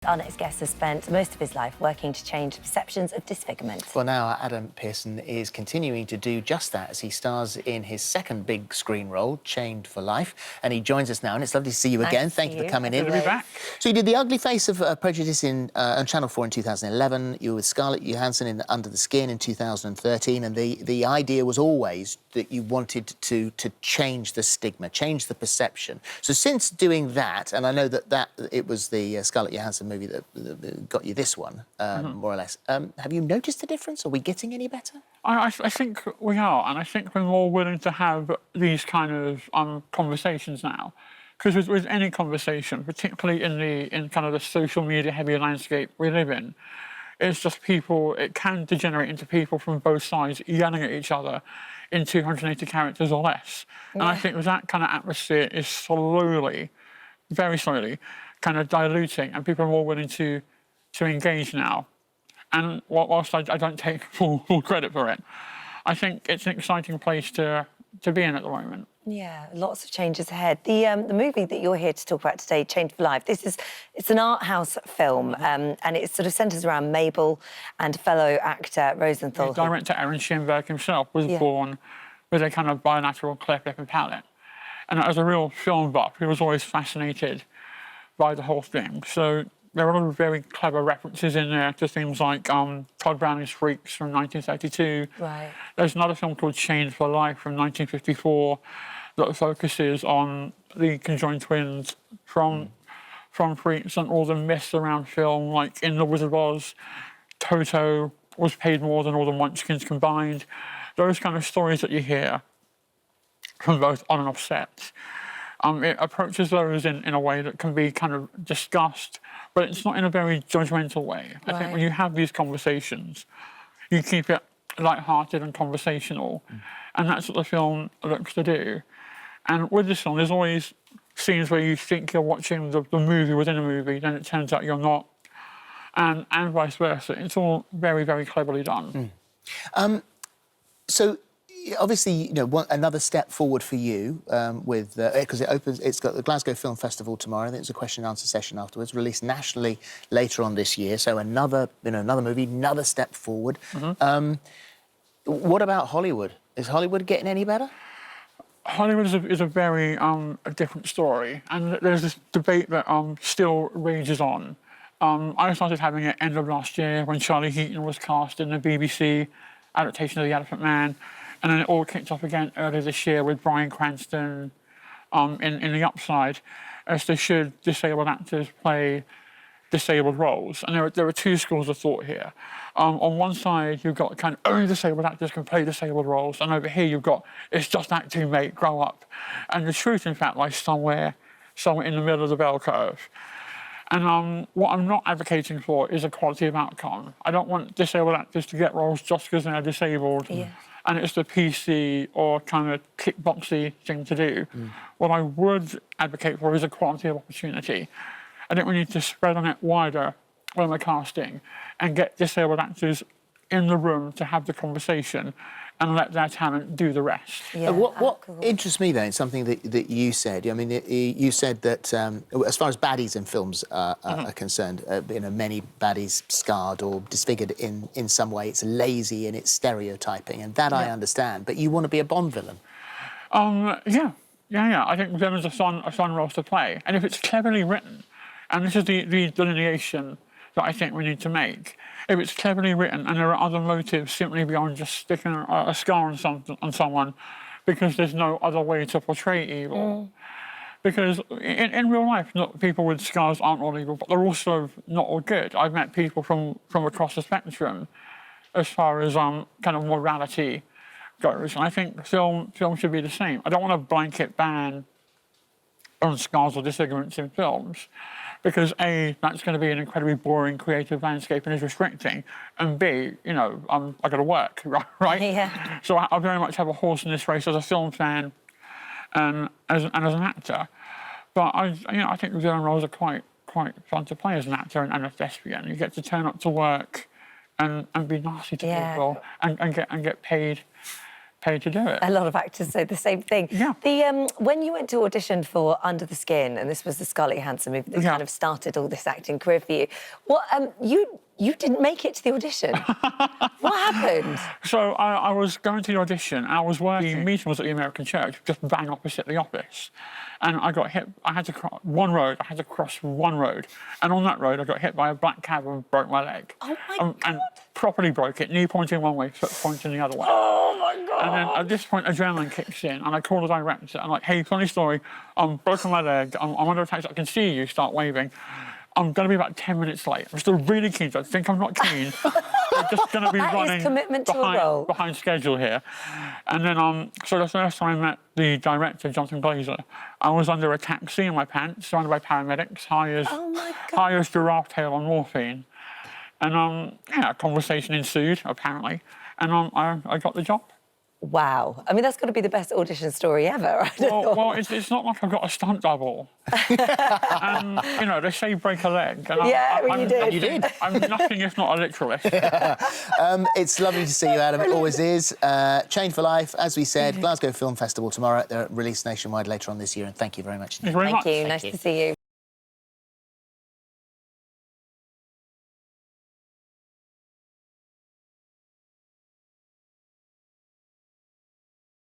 Our next guest has spent most of his life working to change perceptions of disfigurement. Well, now Adam Pearson is continuing to do just that as he stars in his second big screen role, Chained for Life, and he joins us now, and it's lovely to see you again. Thank you for coming in. Good to be back. So you did The Ugly Face of Prejudice on Channel 4 in 2011. You were with Scarlett Johansson in Under the Skin in 2013, and the idea was always that you wanted to change the stigma, change the perception. So since doing that, and I know that it was the Scarlett Johansson movie that got you this one, more or less. Have you noticed a difference? Are we getting any better? I think we are, and I think we're more willing to have these kind of conversations now. Because with any conversation, particularly in kind of the social media heavy landscape we live in, it's just people, it can degenerate into people from both sides yelling at each other in 280 characters or less. Yeah. And I think that kind of atmosphere is slowly, very slowly, kind of diluting, and people are more willing to engage now. And whilst I don't take full credit for it, I think it's an exciting place to be in at the moment. Yeah, lots of changes ahead. The movie that you're here to talk about today, Chained for Life, it's an art house film, and it sort of centres around Mabel and fellow actor Rosenthal. The director Aaron Schoenberg himself was born with a kind of bilateral cleft lip and palate. And as a real film buff, he was always fascinated by the whole thing. So there are a lot of very clever references in there to things like Todd Browning's Freaks from 1932. Right. There's another film called Chained for Life from 1954 that focuses on the conjoined twins from Freaks and all the myths around film, like in The Wizard of Oz, Toto was paid more than all the Munchkins combined. Those kind of stories that you hear from both on and off set. It approaches those in a way that can be kind of discussed, but it's not in a very judgmental way. I think when you have these conversations, you keep it light-hearted and conversational, and that's what the film looks to do. And with this film, there's always scenes where you think you're watching the movie within a movie, then it turns out you're not, and vice versa. It's all very, very cleverly done. So, obviously, you know, another step forward for you because it's got the Glasgow Film Festival tomorrow. I think it's a question and answer session afterwards, released nationally later on this year. So another movie, another step forward. What about Hollywood? Is Hollywood getting any better? Hollywood is a very different story, and there's this debate that still rages on. I started having it end of last year when Charlie Heaton was cast in the BBC adaptation of The Elephant Man. And then it all kicked off again earlier this year with Bryan Cranston in The Upside, as to should disabled actors play disabled roles. And there are two schools of thought here. On one side, you've got kind of only disabled actors can play disabled roles, and over here you've got it's just acting, mate, grow up. And the truth, in fact, lies somewhere in the middle of the bell curve. And what I'm not advocating for is equality of outcome. I don't want disabled actors to get roles just because they're disabled. Yeah. And it's the PC or kind of kickboxy thing to do. What I would advocate for is equality of opportunity. I think we need to spread on it wider when we're casting and get disabled actors in the room to have the conversation and let their talent do the rest. Yeah, what interests me, though, is something that you said. I mean, you said that as far as baddies in films are concerned, many baddies scarred or disfigured in some way. It's lazy and it's stereotyping, and that I understand. But you want to be a Bond villain? Yeah. I think villains are fun roles to play. And if it's cleverly written, and this is the delineation that I think we need to make, if it's cleverly written and there are other motives simply beyond just sticking a scar on someone because there's no other way to portray evil. Because in real life, people with scars aren't all evil, but they're also not all good. I've met people from across the spectrum as far as kind of morality goes. And I think film should be the same. I don't want a blanket ban on scars or disfigurements in films, because A, that's going to be an incredibly boring creative landscape and is restricting, and B, I got to work, right? Yeah. So I very much have a horse in this race as a film fan and as an actor. But I think villain roles are quite fun to play as an actor and a thespian. You get to turn up to work and be nasty to people and get paid paid to do it. A lot of actors say the same thing. Yeah. When you went to audition for Under the Skin, and this was the Scarlett Johansson movie that kind of started all this acting career for you, what you didn't make it to the audition. What happened? So I was going to the audition, and I was working. The meeting was at the American Church, just bang opposite the office. And I got hit. I had to cross one road. I had to cross one road, and on that road, I got hit by a black cab and broke my leg. Oh my God! And properly broke it. Knee pointing one way, foot pointing the other way. Oh my God! And then at this point, adrenaline kicks in, and I call the director. I'm like, "Hey, funny story. I'm broken my leg. I'm under attack. I can see you. Start waving. I'm going to be about 10 minutes late. I'm still really keen. So I think I'm not keen. I'm just going to be running commitment to a role. behind schedule here." And then, so the first time I met the director, Jonathan Glazer, I was under a taxi in my pants, surrounded by paramedics, high as giraffe tail on morphine. And a conversation ensued, apparently, and I got the job. Wow. I mean, that's got to be the best audition story ever. Well, it's not like I've got a stunt double. And, you know, they say break a leg. And you did. And you did. I'm nothing if not a literalist. It's lovely to see you, Adam. It always is. Chained for Life, as we said, Glasgow Film Festival tomorrow. They're released nationwide later on this year. And thank you very much. Thank you very much. Thank you. Nice to see you.